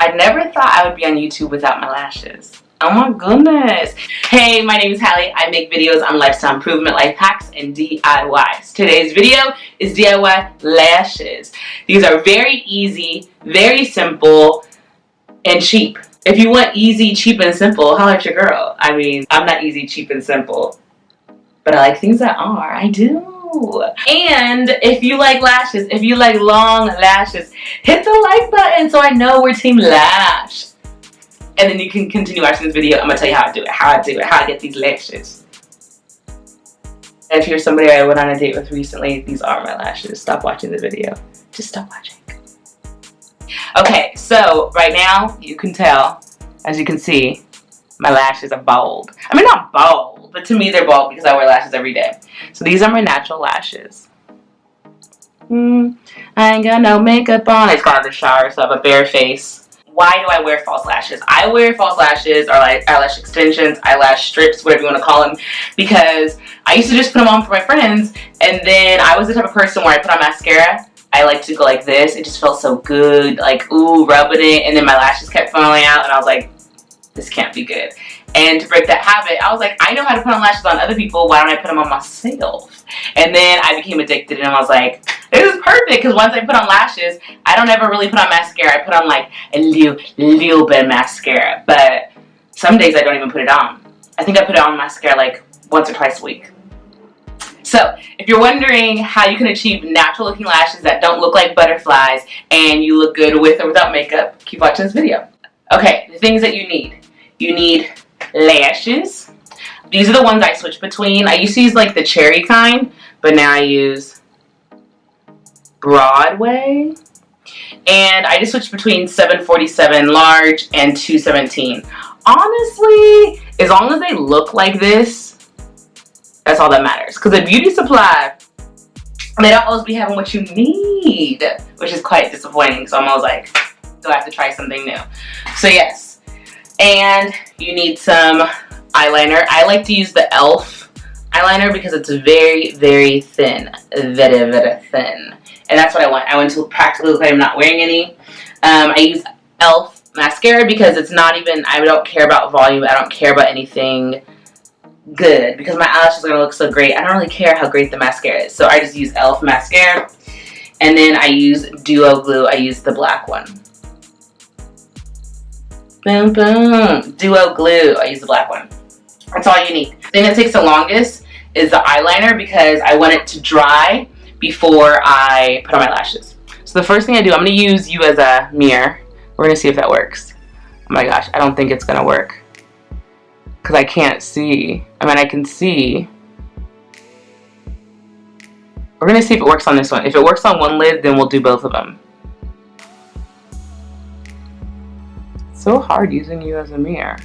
I never thought I would be on YouTube without my lashes. Oh my goodness. Hey, my name is Hallie. I make videos on lifestyle improvement, life hacks, and DIYs. Today's video is DIY lashes. These are very easy, very simple, and cheap. If you want easy, cheap, and simple, holler at your girl. I mean, I'm not easy, cheap, and simple, but I like things that are. I do. And if you like lashes, if you like long lashes, hit the like button so I know we're Team Lash. And then you can continue watching this video. I'm going to tell you how I do it, how I get these lashes. And if you're somebody I went on a date with recently, these are my lashes. Stop watching the video. Just stop watching. Okay, so right now, you can tell, as you can see, my lashes are bold. I mean, not bold, but to me they're bold because I wear lashes every day. So these are my natural lashes. I ain't got no makeup on. I just got out of the shower, so I have a bare face. Why do I wear false lashes? I wear false lashes, or like eyelash extensions, eyelash strips, whatever you want to call them, because I used to just put them on for my friends, and then I was the type of person where I put on mascara. I like to go like this. It just felt so good, like, ooh, rubbing it, and then my lashes kept falling out, and I was like, this can't be good. And to break that habit, I was like, I know how to put on lashes on other people. Why don't I put them on myself? And then I became addicted, and I was like, this is perfect, because once I put on lashes, I don't ever really put on mascara. I put on like a little bit of mascara, but some days I don't even put it on. I think I put it on mascara like once or twice a week. So, if you're wondering how you can achieve natural looking lashes that don't look like butterflies and you look good with or without makeup, keep watching this video. Okay, the things that you need. You need lashes. These are the ones I switch between. I used to use like the cherry kind, but now I use Broadway. And I just switched between 747 large and 217. Honestly, as long as they look like this, that's all that matters. Because at beauty supply, they don't always be having what you need, which is quite disappointing. So I'm always like, do I have to try something new? So yes. And you need some eyeliner. I like to use the e.l.f. eyeliner because it's very, very thin. Very, very thin. And that's what I want. I want to practically look like I'm not wearing any. I use e.l.f. mascara because it's not even, I don't care about volume. I don't care about anything good because my eyelashes are going to look so great. I don't really care how great the mascara is. So I just use e.l.f. mascara. And then I use Duo Glue. I use the black one. Boom, boom. Duo Glue. I use the black one. That's all you need. The thing that takes the longest is the eyeliner because I want it to dry before I put on my lashes. So the first thing I do, I'm going to use you as a mirror. We're going to see if that works. Oh my gosh, I don't think it's going to work. Because I can't see. I mean, I can see. We're going to see if it works on this one. If it works on one lid, then we'll do both of them. So hard using you as a mirror.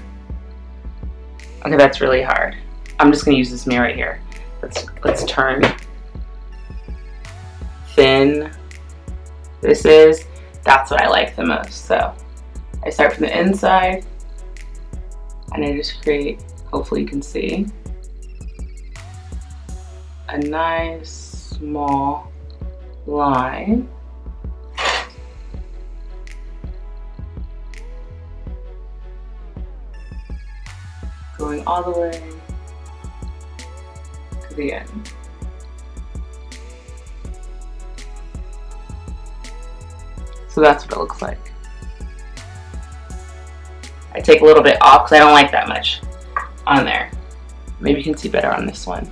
Okay, that's really hard. I'm just going to use this mirror right here. Let's turn. Thin. That's what I like the most. So I start from the inside and I just create, hopefully you can see, a nice small line. Going all the way to the end. So that's what it looks like. I take a little bit off because I don't like that much on there. Maybe you can see better on this one.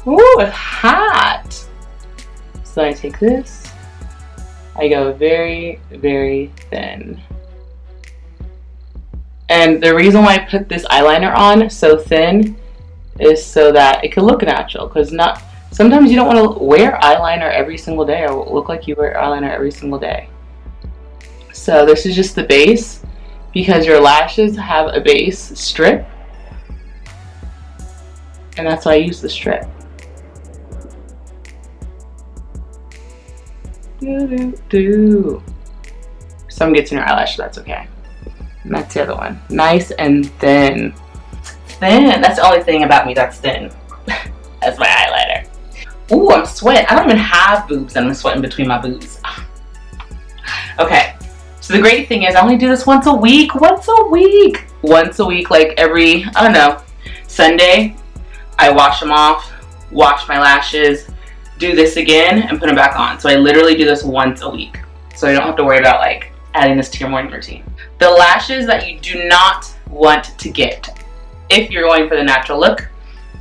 Ooh, it's hot. So I take this. I go very, very thin. And the reason why I put this eyeliner on so thin is so that it can look natural. Because sometimes you don't want to wear eyeliner every single day or look like you wear eyeliner every single day. So this is just the base because your lashes have a base strip. And that's why I use the strip. Some gets in your eyelash, that's okay. And that's the other one. Nice and thin. Thin. That's the only thing about me that's thin. That's my eyeliner. Ooh, I'm sweating. I don't even have boobs and I'm sweating between my boobs. Okay. So the great thing is I only do this once a week. Once a week, like every, I don't know, Sunday. I wash them off, wash my lashes, do this again, and put them back on. So I literally do this once a week. So I don't have to worry about like adding this to your morning routine. The lashes that you do not want to get if you're going for the natural look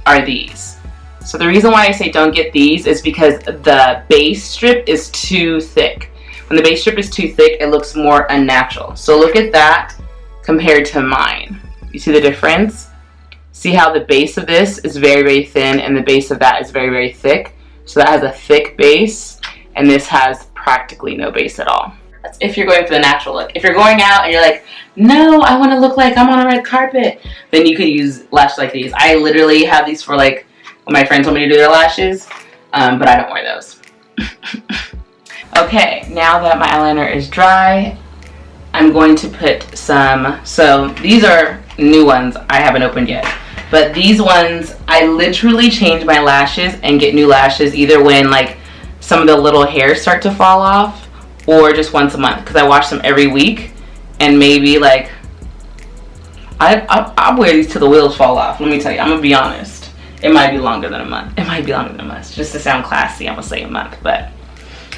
are these. So the reason why I say don't get these is because the base strip is too thick. When the base strip is too thick, it looks more unnatural. So look at that compared to mine. You see the difference? See how the base of this is very, very thin and the base of that is very, very thick. So that has a thick base and this has practically no base at all. That's if you're going for the natural look. If you're going out and you're like, no, I want to look like I'm on a red carpet, then you could use lashes like these. I literally have these for like when my friends want me to do their lashes, but I don't wear those. Okay, now that my eyeliner is dry, I'm going to put some, so these are new ones I haven't opened yet. But these ones, I literally change my lashes and get new lashes either when like some of the little hairs start to fall off or just once a month because I wash them every week and maybe like, I'll wear these till the wheels fall off. Let me tell you, I'm gonna be honest. It might be longer than a month. It might be longer than a month. Just to sound classy, I'm gonna say a month. But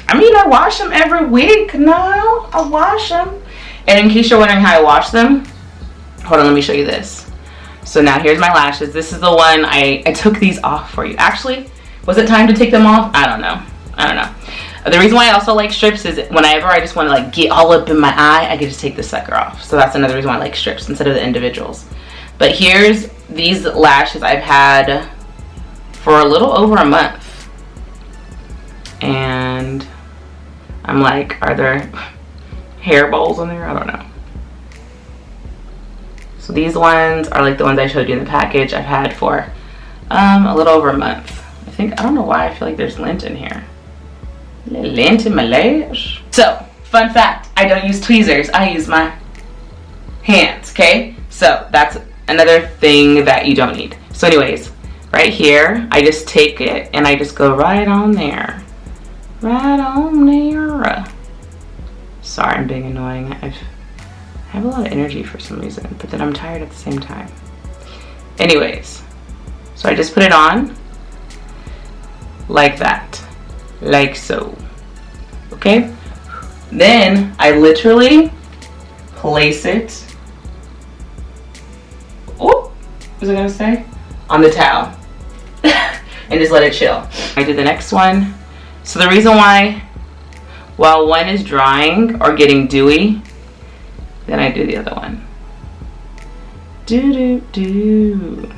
I mean, I wash them every week. No, I wash them. And in case you're wondering how I wash them, hold on, let me show you this. So now here's my lashes. This is the one I took these off for you. Actually, was it time to take them off? I don't know. The reason why I also like strips is whenever I just want to like get all up in my eye, I can just take the sucker off. So that's another reason why I like strips instead of the individuals. But here's these lashes I've had for a little over a month. And I'm like, are there hair balls in there? I don't know. So these ones are like the ones I showed you in the package I've had for a little over a month. I don't know why I feel like there's lint in here. Lint in my lash. So, fun fact, I don't use tweezers. I use my hands, okay? So that's another thing that you don't need. So anyways, right here, I just take it and I just go right on there. Right on there. Sorry, I'm being annoying. I have a lot of energy for some reason, but then I'm tired at the same time. Anyways, so I just put it on like that, like so. Okay? Then I literally place it, oh, what was I gonna say? On the towel and just let it chill. I do the next one. So the reason why, while one is drying or getting dewy, then I do the other one. Do.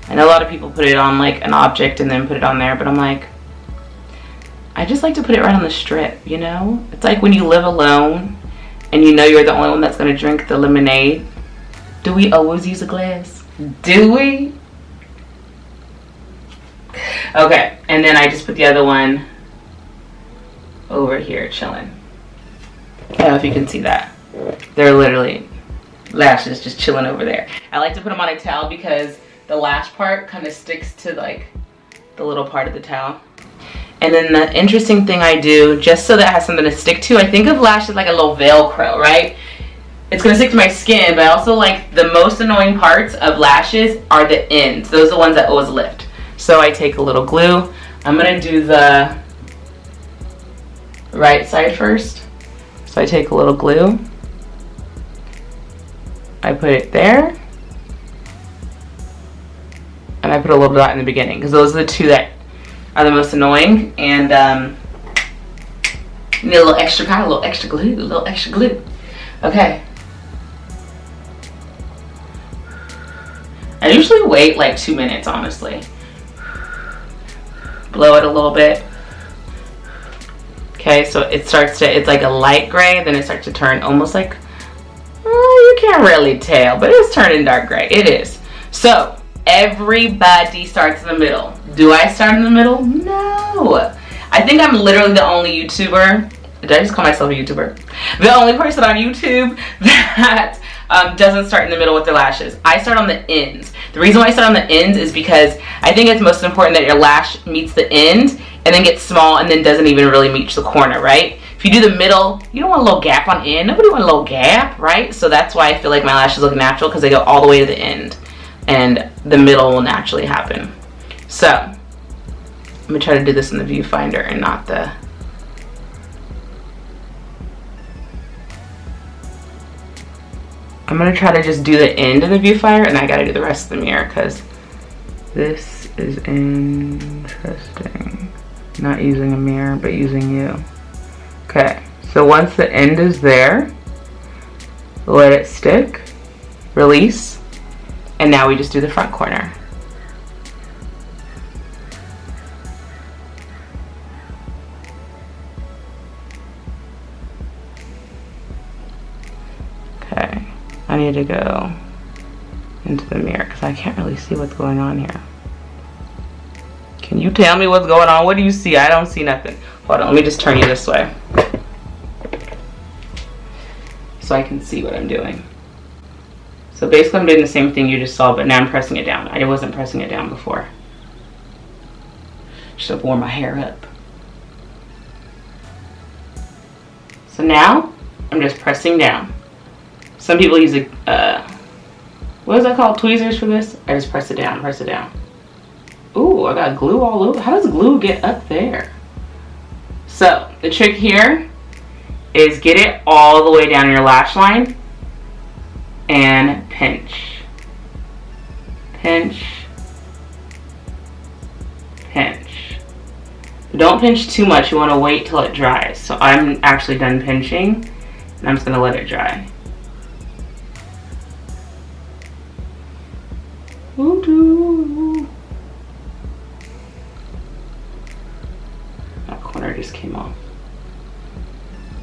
I know a lot of people put it on like an object and then put it on there, but I'm like, I just like to put it right on the strip, you know? It's like when you live alone and you know you're the only one that's gonna drink the lemonade. Do we always use a glass? Do we? Okay, and then I just put the other one over here chilling. I don't know if you can see that. They're literally lashes just chilling over there. I like to put them on a towel because the lash part kind of sticks to like the little part of the towel. And then the interesting thing I do, just so that it has something to stick to, I think of lashes like a little Velcro, right? It's gonna stick to my skin, but I also like the most annoying parts of lashes are the ends. Those are the ones that always lift. So I take a little glue. I'm gonna do the right side first. So I take a little glue. I put it there. And I put a little dot in the beginning because those are the two that are the most annoying. And you need a little extra powder, a little extra glue, Okay. I usually wait like 2 minutes, honestly. Blow it a little bit. Okay, so it starts to, it's like a light gray, then it starts to turn almost like, you can't really tell, but it's turning dark gray. It is. So everybody starts in the middle. Do I start in the middle? No. I think I'm literally the only YouTuber, did I just call myself a YouTuber? The only person on YouTube that doesn't start in the middle with their lashes. I start on the ends. The reason why I start on the ends is because I think it's most important that your lash meets the end and then gets small and then doesn't even really meet the corner, right? If you do the middle, you don't want a little gap on end. Nobody wants a little gap, right? So that's why I feel like my lashes look natural, because they go all the way to the end. And the middle will naturally happen. So, I'm going to try to do this in the viewfinder and not the... I'm going to try to just do the end in the viewfinder, and I got to do the rest of the mirror, because this is interesting. Not using a mirror, but using you. Okay, so once the end is there, let it stick, release, and now we just do the front corner. Okay, I need to go into the mirror because I can't really see what's going on here. Can you tell me what's going on? What do you see? I don't see nothing. Hold on, let me just turn you this way so I can see what I'm doing. So basically I'm doing the same thing you just saw, but now I'm pressing it down. I wasn't pressing it down before. Should have worn my hair up. So now I'm just pressing down. Some people use what is that called? Tweezers for this? I just press it down, press it down. Ooh, I got glue all over. How does glue get up there? So the trick here is get it all the way down your lash line and pinch. Pinch. Pinch. Don't pinch too much. You want to wait till it dries. So I'm actually done pinching and I'm just going to let it dry. Ooh, that corner just came off.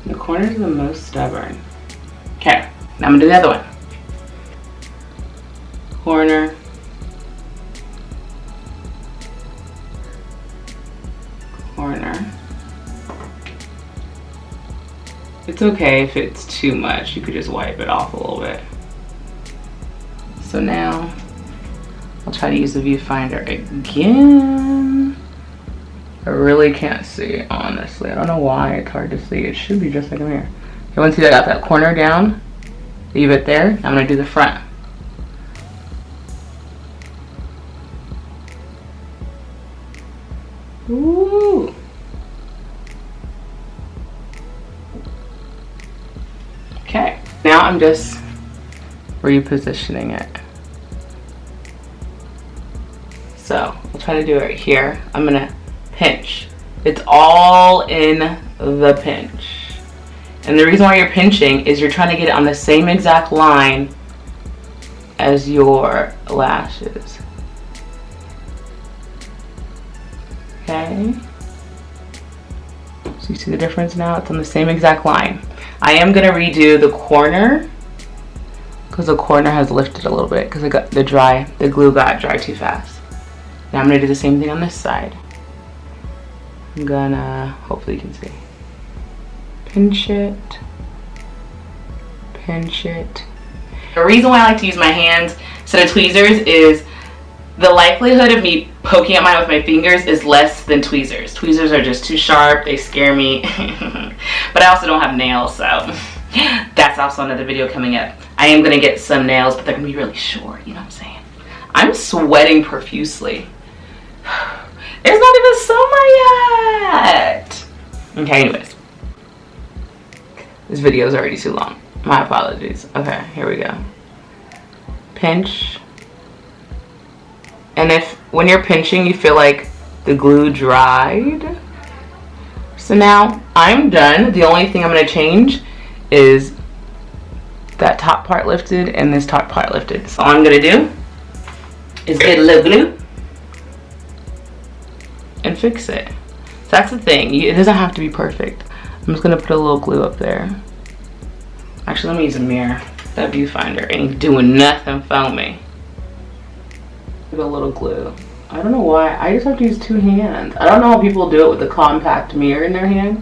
The corners are the most stubborn. Okay, now I'm gonna do the other one. Corner. Corner. It's okay if it's too much. You could just wipe it off a little bit. So now I'll try to use the viewfinder again. I really can't see, honestly. I don't know why it's hard to see. It should be just like a mirror. You want to see that I got that corner down? Leave it there. I'm going to do the front. Ooh. Okay, now I'm just repositioning it. So I'll try to do it here. I'm gonna pinch. It's all in the pinch. And the reason why you're pinching is you're trying to get it on the same exact line as your lashes. Okay. So you see the difference now? It's on the same exact line. I am gonna redo the corner because the corner has lifted a little bit because the glue got dry too fast. Now I'm going to do the same thing on this side. I'm gonna, hopefully you can see. Pinch it. Pinch it. The reason why I like to use my hands instead of tweezers is the likelihood of me poking at mine with my fingers is less than tweezers. Tweezers are just too sharp, they scare me. But I also don't have nails, so that's also another video coming up. I am going to get some nails, but they're going to be really short, you know what I'm saying? I'm sweating profusely. It's not even summer yet. Okay, anyways. This video is already too long. My apologies. Okay, here we go. Pinch. And if, when you're pinching, you feel like the glue dried. So now, I'm done. The only thing I'm going to change is that top part lifted and this top part lifted. So all I'm going to do is get a little glue and fix it. So that's the thing. It doesn't have to be perfect. I'm just going to put a little glue up there. Actually, let me use a mirror. That viewfinder ain't doing nothing for me. Put a little glue. I don't know why. I just have to use two hands. I don't know how people do it with a compact mirror in their hand.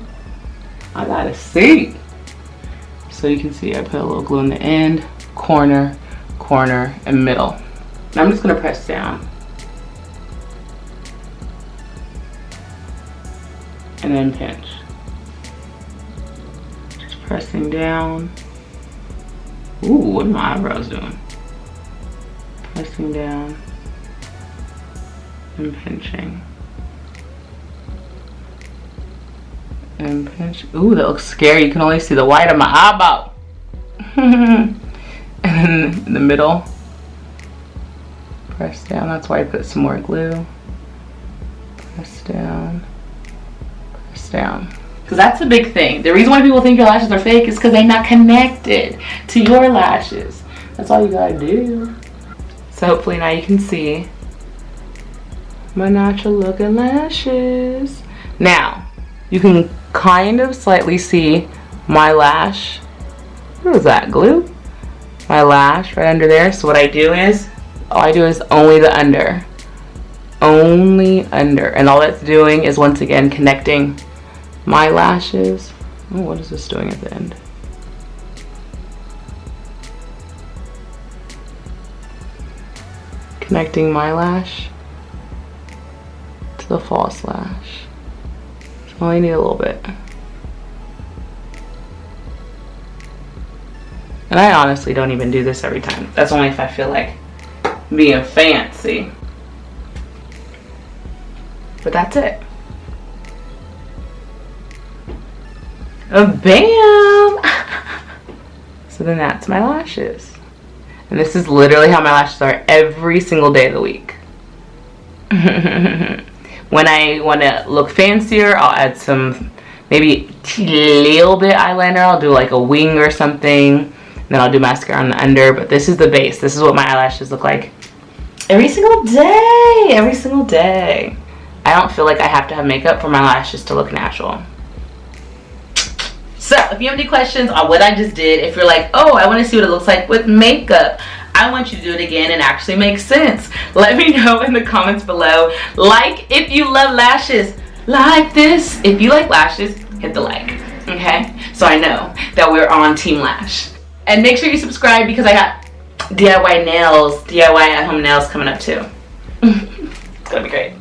I gotta see. So you can see I put a little glue in the end, corner, corner, and middle. Now I'm just gonna press down. And then pinch. Pressing down. Ooh, what are my eyebrows doing? Pressing down and pinching. And pinch. Ooh, that looks scary. You can only see the white of my eyeball. And then in the middle, press down. That's why I put some more glue. Press down. Press down. Because that's a big thing. The reason why people think your lashes are fake is because they're not connected to your lashes. That's all you gotta do. So hopefully now you can see my natural looking lashes. Now, you can kind of slightly see my lash. What is that, glue? My lash right under there. So what I do is, all I do is only the under. Only under. And all that's doing is once again connecting my lashes. Oh, what is this doing at the end? Connecting my lash to the false lash. So I need a little bit. And I honestly don't even do this every time. That's only if I feel like being fancy. But that's it. Bam! So then that's my lashes. And this is literally how my lashes are every single day of the week. When I want to look fancier, I'll add some, maybe a little bit eyeliner. I'll do like a wing or something. Then I'll do mascara on the under. But this is the base. This is what my eyelashes look like every single day. Every single day. I don't feel like I have to have makeup for my lashes to look natural. So if you have any questions on what I just did, if you're like, oh, I want to see what it looks like with makeup, I want you to do it again and actually make sense. Let me know in the comments below. Like if you love lashes like this. If you like lashes, hit the like, okay? So I know that we're on Team Lash. And make sure you subscribe because I got DIY nails, DIY at home nails coming up too. It's gonna be great.